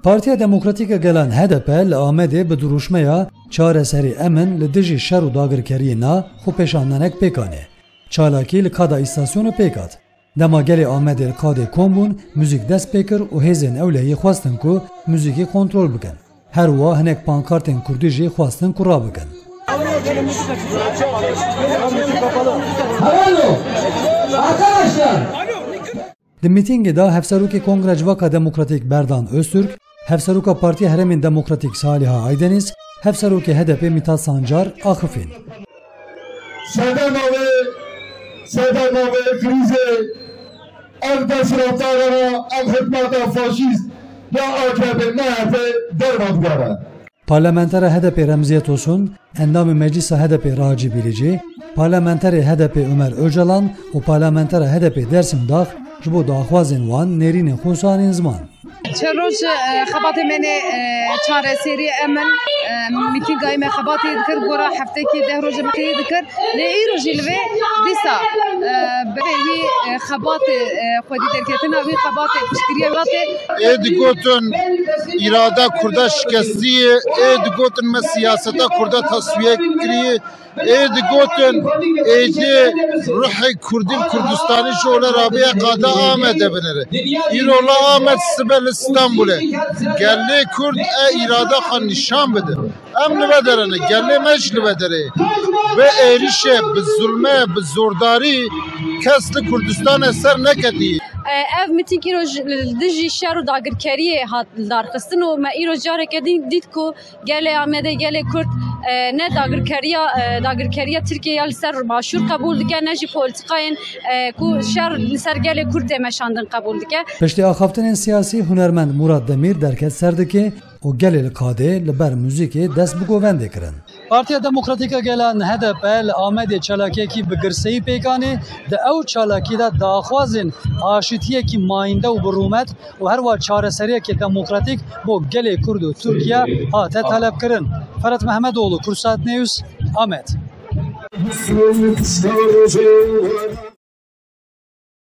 Partiya Demokratîk a Gelan HDP li Amedê bi duruşmeya çareserî emin li dijî şer û dagirkeriyê na xwe pêşandanek pêkanê. Çalakî li kada îstasyona pêkat. Dema gelê Amedê li kadê kom bûn, müzik dest pê kir û hêzên ewlehiyê xwestin ku müzikê kontrol bikin. Her wiha hinek pankartên Kurdî jî xwestin ku rabikin. Di mîtingê da Hevserokê Kongre Civaka Demokratîk Berdan Öztürk, Hevseroka Partiya Herêmên Demokratîk Saliha Aydeniz, Hevserokê HDP Mithat Sancar axifîn. Sedemavê krîzê ev deshilatdara ev hikmeta faşîst ya AKP MHP derman digere. Parlamentera HDP Remziye Tosun, endamê Meclisa HDP Raci Bilici, Parlamenterê HDP Ömer Öcalan û Parlamentera HDP Dersim Dax ji bo daxwazên wan nêrînên xwesanên ziman. Çeroj xebatê me çareserî emin mîtîngayê me xebatê dikir gora heftekî deh rojê me dikir lê îro jî li vê dîsa berê wî xebatê xwedî derketina wî xebatê piştgiriya welatê ê digotin îrada Kurda şikestiyê, ê digotin me siyaseta Kurda tasfiye kiriye, ê digotin êdî ruhê Kurdîn Kurdistanî ji ola Rabiya qada Amedê binêre. Îro la Amed sibe li Stenbolê. Gelê Kurd îrada xwe nîşan bide. Em li ve derene, gelê me ji li ve derê. Ve êrişê bi zulmê, bi zordarî kes li Kurdistanê ser neketiye. Ev mîting îro dijî şer û dagirkeriyê hat darxistin û me îro carekê dît ku gelê Amedê gelê Kurd ne dagirkeriya Tirkiyeya li ser başûr qebûl dike ne jî polîtikayên ku şer li ser gelê Kurd tê meşandin qebûl dike. Piştî axaftinên siyasî hunermend Murad Demîr derket ser dike û gelê li kadê li ber muzîkê dest bi govendê kirin. Partiya Demokratîk a Gelan HDP li Amedê çalakiyekî bi girseyî pêkanê di ew çalakî de daxwazên aşîtiyekî mayînde û bi rûmet û her wa çareseriyekê demokratîk bo gelê Kurd û Tirkiye hate talebkirin. Ferhat Mehmetoğlu, Kursat News, Amed.